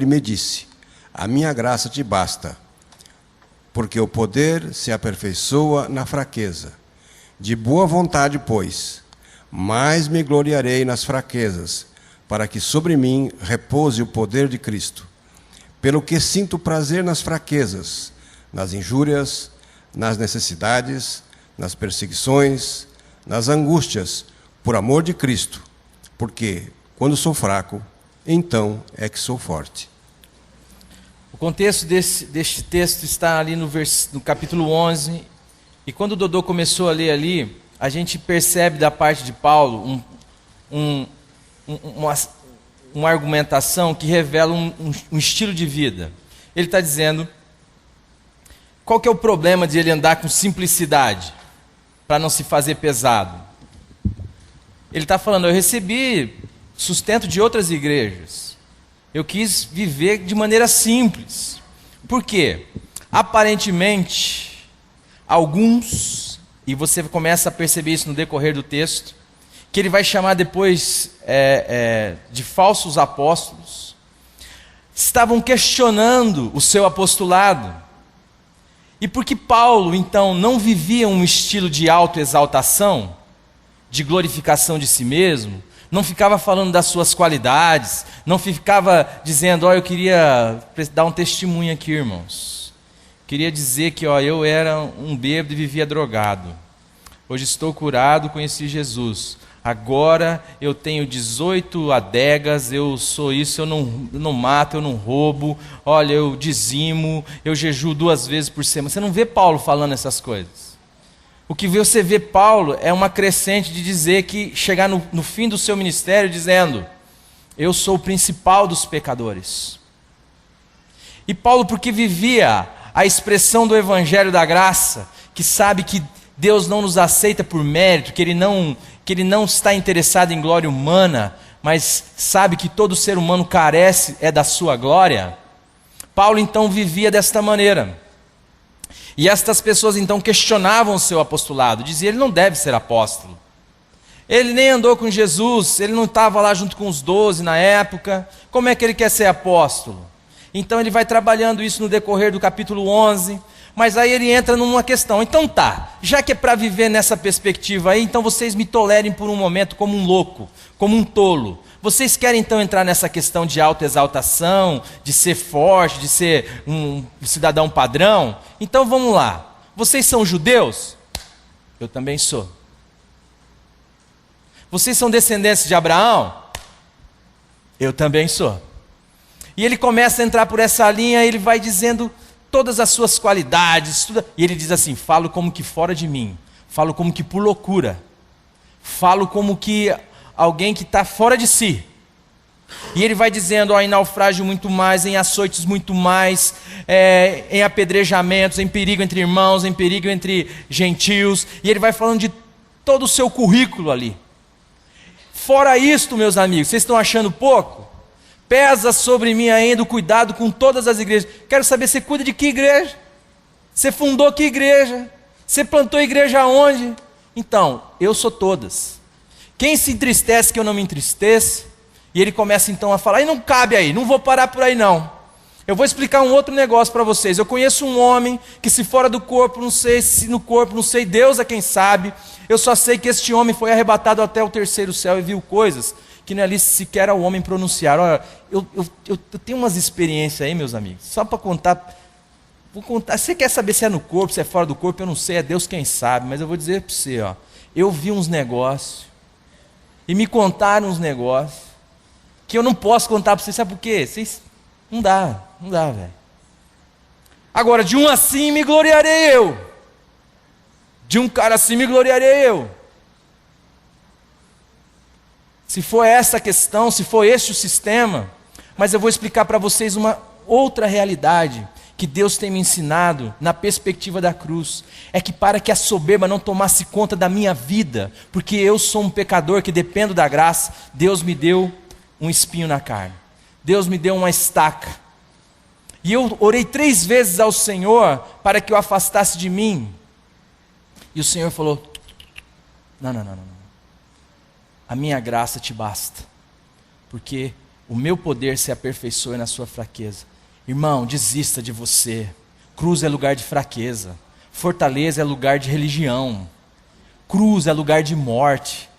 me disse, a minha graça te basta, porque o poder se aperfeiçoa na fraqueza. De boa vontade, pois, mais me gloriarei nas fraquezas, para que sobre mim repouse o poder de Cristo. Pelo que sinto prazer nas fraquezas, nas injúrias, nas necessidades, nas perseguições, nas angústias, por amor de Cristo, porque, quando sou fraco, então é que sou forte. O contexto deste texto está ali no capítulo 11, e quando o Dodô começou a ler ali, a gente percebe da parte de Paulo uma argumentação que revela um estilo de vida. Ele está dizendo, qual que é o problema de ele andar com simplicidade, para não se fazer pesado? Ele está falando, eu recebi sustento de outras igrejas, eu quis viver de maneira simples. Por quê? Aparentemente, alguns, e você começa a perceber isso no decorrer do texto, que ele vai chamar depois de falsos apóstolos, estavam questionando o seu apostolado. E porque Paulo, então, não vivia um estilo de autoexaltação, de glorificação de si mesmo, não ficava falando das suas qualidades, não ficava dizendo, eu queria dar um testemunho aqui, irmãos. Queria dizer que eu era um bêbado e vivia drogado. Hoje estou curado, conheci Jesus. Agora eu tenho 18 adegas, eu sou isso, eu não mato, eu não roubo, olha, eu dizimo, eu jejuo 2 vezes por semana. Você não vê Paulo falando essas coisas. O que você vê Paulo é uma crescente de dizer que chegar no fim do seu ministério dizendo, eu sou o principal dos pecadores. E Paulo, porque vivia a expressão do evangelho da graça, que sabe que Deus não nos aceita por mérito, que Ele não está interessado em glória humana, mas sabe que todo ser humano carece da sua glória. Paulo então vivia desta maneira. E estas pessoas então questionavam o seu apostolado, diziam, ele não deve ser apóstolo. Ele nem andou com Jesus, ele não estava lá junto com os 12 na época, como é que ele quer ser apóstolo? Então ele vai trabalhando isso no decorrer do capítulo 11, mas aí ele entra numa questão, então tá, já que é para viver nessa perspectiva aí, então vocês me tolerem por um momento como um louco, como um tolo. Vocês querem então entrar nessa questão de autoexaltação, de ser forte, de ser um cidadão padrão? Então vamos lá, vocês são judeus? Eu também sou. Vocês são descendentes de Abraão? Eu também sou. E ele começa a entrar por essa linha, ele vai dizendo todas as suas qualidades, e ele diz assim, falo como que fora de mim, falo como que por loucura, falo como que alguém que está fora de si. E ele vai dizendo, em naufrágio muito mais, em açoites muito mais, em apedrejamentos, em perigo entre irmãos, em perigo entre gentios, e ele vai falando de todo o seu currículo ali. Fora isto, meus amigos, vocês estão achando pouco? Pesa sobre mim ainda o cuidado com todas as igrejas. Quero saber, você cuida de que igreja? Você fundou que igreja? Você plantou igreja aonde? Então, eu sou todas. Quem se entristece que eu não me entristeça? E ele começa então a falar, e não cabe aí, não vou parar por aí não. Eu vou explicar um outro negócio para vocês. Eu conheço um homem que se fora do corpo, não sei, se no corpo, não sei, Deus é quem sabe. Eu só sei que este homem foi arrebatado até o 3º céu e viu coisas que não é ali sequer ao homem pronunciar. Olha, eu tenho umas experiências aí, meus amigos, só para contar. Vou contar. Você quer saber se é no corpo, se é fora do corpo? Eu não sei, é Deus quem sabe, mas eu vou dizer para você, eu vi uns negócios, e me contaram uns negócios, que eu não posso contar para vocês, sabe por quê? Não dá, velho. Agora, de um assim me gloriarei eu, de um cara assim me gloriarei eu. Se for essa a questão, se for este o sistema, mas eu vou explicar para vocês uma outra realidade que Deus tem me ensinado na perspectiva da cruz. É que para que a soberba não tomasse conta da minha vida, porque eu sou um pecador que dependo da graça, Deus me deu um espinho na carne. Deus me deu uma estaca. E eu orei 3 vezes ao Senhor para que o afastasse de mim. E o Senhor falou, não. A minha graça te basta, porque o meu poder se aperfeiçoa na sua fraqueza. Irmão, desista de você, Cruz é lugar de fraqueza. Fortaleza é lugar de religião. Cruz é lugar de morte.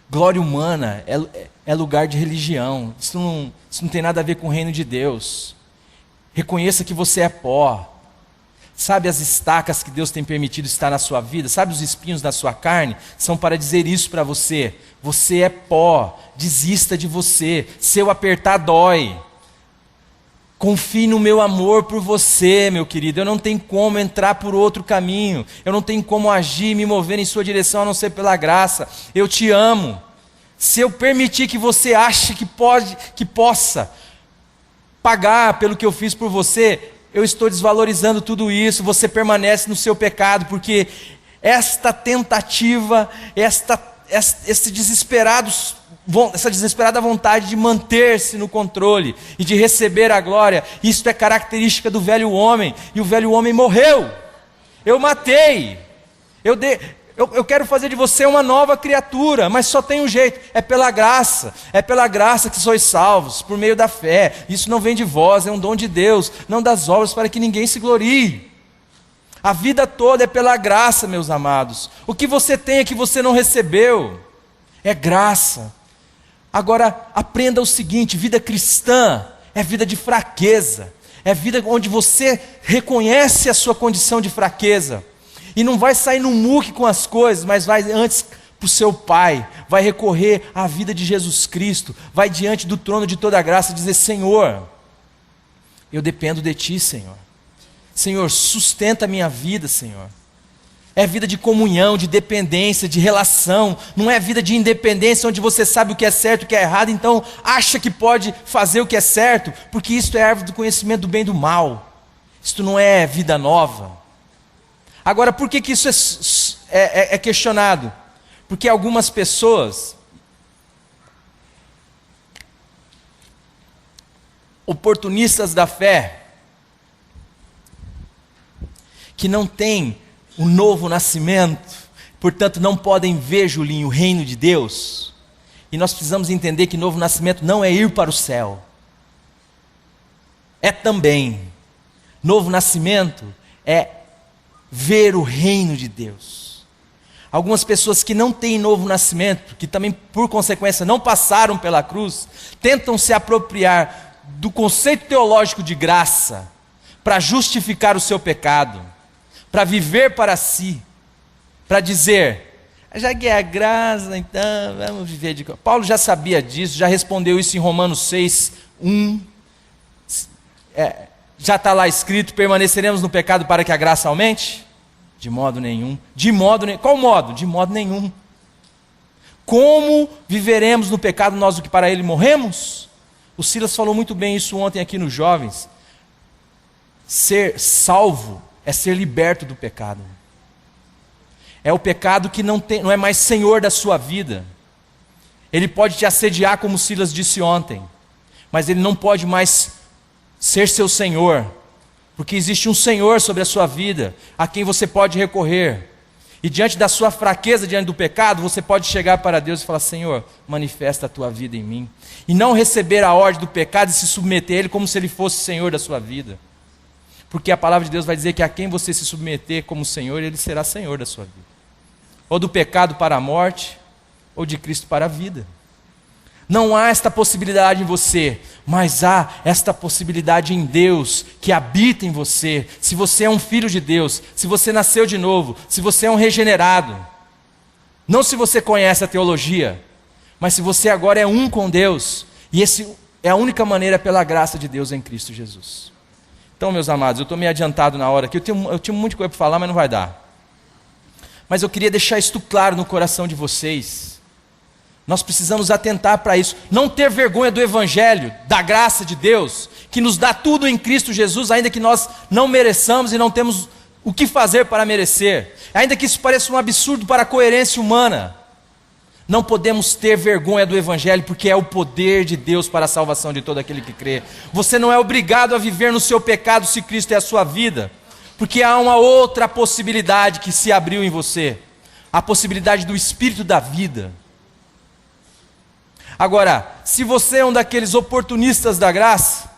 Glória humana é lugar de religião. Isso não tem nada a ver com o reino de Deus. Reconheça que você é pó. Sabe as estacas que Deus tem permitido estar na sua vida? Sabe os espinhos na sua carne? São para dizer isso para você. Você é pó. Desista de você. Se eu apertar, dói. Confie no meu amor por você, meu querido. Eu não tenho como entrar por outro caminho. Eu não tenho como agir e me mover em sua direção a não ser pela graça. Eu te amo. Se eu permitir que você ache que possa pagar pelo que eu fiz por você, eu estou desvalorizando tudo isso. Você permanece no seu pecado, porque esta tentativa, essa desesperada vontade de manter-se no controle e de receber a glória, isso é característica do velho homem, e o velho homem morreu. Eu matei, eu quero fazer de você uma nova criatura, mas só tem um jeito, é pela graça que sois salvos, por meio da fé. Isso não vem de vós, é um dom de Deus, não das obras, para que ninguém se glorie. A vida toda é pela graça, meus amados. O que você tem é que você não recebeu, é graça. Agora, aprenda o seguinte: vida cristã é vida de fraqueza, é vida onde você reconhece a sua condição de fraqueza, e não vai sair no muque com as coisas, mas vai antes para o seu Pai, vai recorrer à vida de Jesus Cristo, vai diante do trono de toda a graça e dizer: Senhor, eu dependo de Ti, Senhor. Senhor, sustenta a minha vida, Senhor. É vida de comunhão, de dependência, de relação. Não é vida de independência, onde você sabe o que é certo e o que é errado, então acha que pode fazer o que é certo, porque isto é árvore do conhecimento do bem e do mal. Isto não é vida nova. Agora, por que isso é questionado? Porque algumas pessoas, oportunistas da fé, que não têm o novo nascimento, portanto não podem ver, Julinho, o reino de Deus. E nós precisamos entender que novo nascimento não é ir para o céu. É também. Novo nascimento é ver o reino de Deus. Algumas pessoas que não têm novo nascimento, que também por consequência não passaram pela cruz, tentam se apropriar do conceito teológico de graça para justificar o seu pecado, para viver para si, para dizer: já que é a graça, então vamos viver de... Paulo já sabia disso, já respondeu isso em Romanos 6:1. Já está lá escrito: permaneceremos no pecado para que a graça aumente? De modo nenhum. Qual modo? De modo nenhum. Como viveremos no pecado nós, o que para ele morremos? O Silas falou muito bem isso ontem aqui nos jovens. Ser salvo é ser liberto do pecado. É o pecado que não é mais senhor da sua vida. Ele pode te assediar, como Silas disse ontem, mas ele não pode mais ser seu senhor, porque existe um Senhor sobre a sua vida, a quem você pode recorrer. E diante da sua fraqueza, diante do pecado, você pode chegar para Deus e falar: Senhor, manifesta a tua vida em mim. E não receber a ordem do pecado e se submeter a ele como se ele fosse Senhor da sua vida. Porque a palavra de Deus vai dizer que a quem você se submeter como Senhor, ele será Senhor da sua vida. Ou do pecado para a morte, ou de Cristo para a vida. Não há esta possibilidade em você, mas há esta possibilidade em Deus, que habita em você. Se você é um filho de Deus, se você nasceu de novo, se você é um regenerado, não se você conhece a teologia, mas se você agora é um com Deus, e essa é a única maneira, pela graça de Deus em Cristo Jesus. Então, meus amados, eu estou meio adiantado na hora aqui, eu tinha muita coisa para falar, mas não vai dar. Mas eu queria deixar isto claro no coração de vocês. Nós precisamos atentar para isso, não ter vergonha do Evangelho, da graça de Deus, que nos dá tudo em Cristo Jesus, ainda que nós não mereçamos e não temos o que fazer para merecer, ainda que isso pareça um absurdo para a coerência humana. Não podemos ter vergonha do Evangelho, porque é o poder de Deus para a salvação de todo aquele que crê. Você não é obrigado a viver no seu pecado se Cristo é a sua vida, porque há uma outra possibilidade que se abriu em você, a possibilidade do Espírito da vida. Agora, se você é um daqueles oportunistas da graça,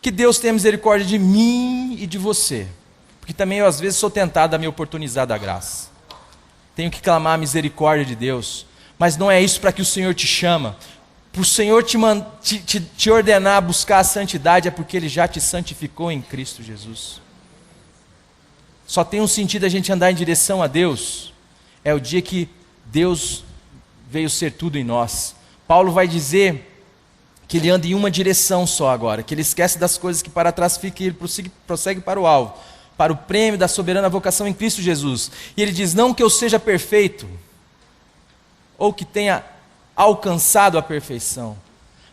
Que Deus tenha misericórdia de mim e de você. Porque também eu às vezes sou tentado a me oportunizar da graça. Tenho que clamar a misericórdia de Deus. Mas não é isso para que o Senhor te chama. Para o Senhor te ordenar a buscar a santidade, é porque Ele já te santificou em Cristo Jesus. Só tem um sentido a gente andar em direção a Deus, é o dia que Deus veio ser tudo em nós. Paulo vai dizer que ele anda em uma direção só agora, que ele esquece das coisas que para trás ficam e ele prossegue para o alvo, para o prêmio da soberana vocação em Cristo Jesus. E ele diz, não que eu seja perfeito, ou que tenha alcançado a perfeição,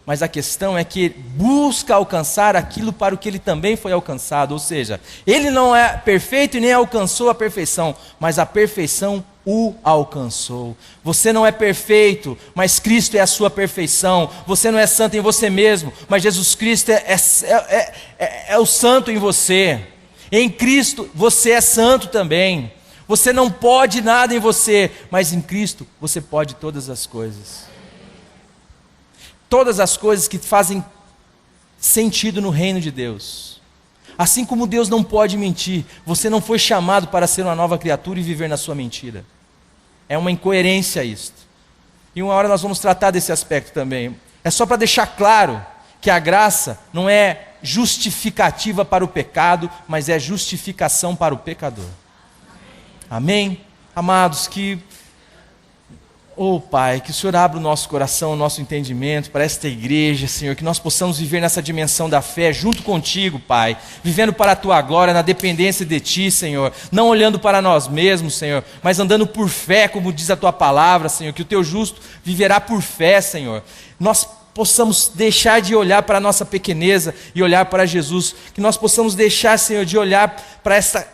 mas a questão é que busca alcançar aquilo para o que ele também foi alcançado, ou seja, ele não é perfeito e nem alcançou a perfeição, mas a perfeição o alcançou. Você não é perfeito, mas Cristo é a sua perfeição. Você não é santo em você mesmo, mas Jesus Cristo é o santo em você. Em Cristo você é santo também. Você não pode nada em você, mas em Cristo você pode todas as coisas. Todas as coisas que fazem sentido no reino de Deus. Assim como Deus não pode mentir, você não foi chamado para ser uma nova criatura e viver na sua mentira. É uma incoerência isto. E uma hora nós vamos tratar desse aspecto também. É só para deixar claro que a graça não é justificativa para o pecado, mas é justificação para o pecador. Amém? Amados, Pai, que o Senhor abra o nosso coração, o nosso entendimento para esta igreja, Senhor, que nós possamos viver nessa dimensão da fé junto contigo, Pai, vivendo para a Tua glória, na dependência de Ti, Senhor, não olhando para nós mesmos, Senhor, mas andando por fé, como diz a Tua palavra, Senhor, que o Teu justo viverá por fé, Senhor. Nós possamos deixar de olhar para a nossa pequeneza e olhar para Jesus, que nós possamos deixar, Senhor, de olhar para esta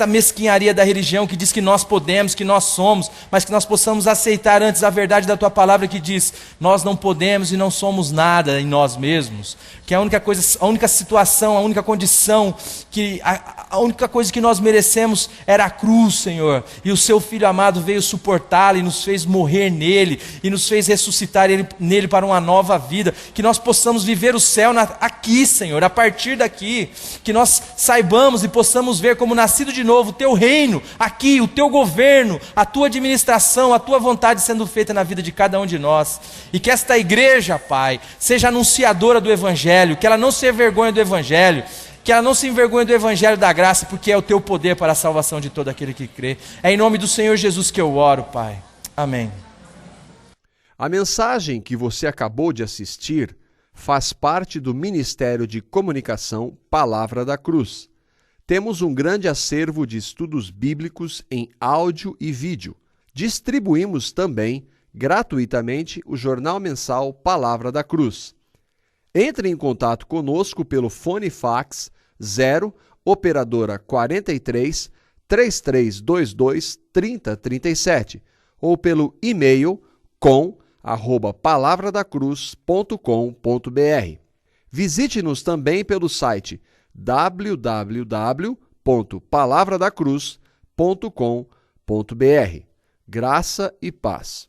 mesquinharia da religião que diz que nós podemos, que nós somos, mas que nós possamos aceitar antes a verdade da Tua palavra que diz, nós não podemos e não somos nada em nós mesmos, que a única coisa, a única situação, a única condição, a única coisa que nós merecemos era a cruz, Senhor, e o Seu Filho amado veio suportá-la e nos fez morrer nele, e nos fez ressuscitar nele para uma nova vida, que nós possamos viver o céu aqui, Senhor, a partir daqui, que nós saibamos e possamos ver como nascido de novo, o Teu reino, aqui, o Teu governo, a Tua administração, a Tua vontade sendo feita na vida de cada um de nós, e que esta igreja, Pai, seja anunciadora do Evangelho, que ela não se envergonhe do Evangelho, que ela não se envergonhe do Evangelho da graça, porque é o Teu poder para a salvação de todo aquele que crê. É em nome do Senhor Jesus que eu oro, Pai. Amém. A mensagem que você acabou de assistir faz parte do Ministério de Comunicação Palavra da Cruz. Temos um grande acervo de estudos bíblicos em áudio e vídeo. Distribuímos também, gratuitamente, o jornal mensal Palavra da Cruz. Entre em contato conosco pelo fone fax 0 operadora 43 3322 3037 ou pelo e-mail com@palavradacruz.com.br. Visite-nos também pelo site www.palavradacruz.com.br. Graça e paz.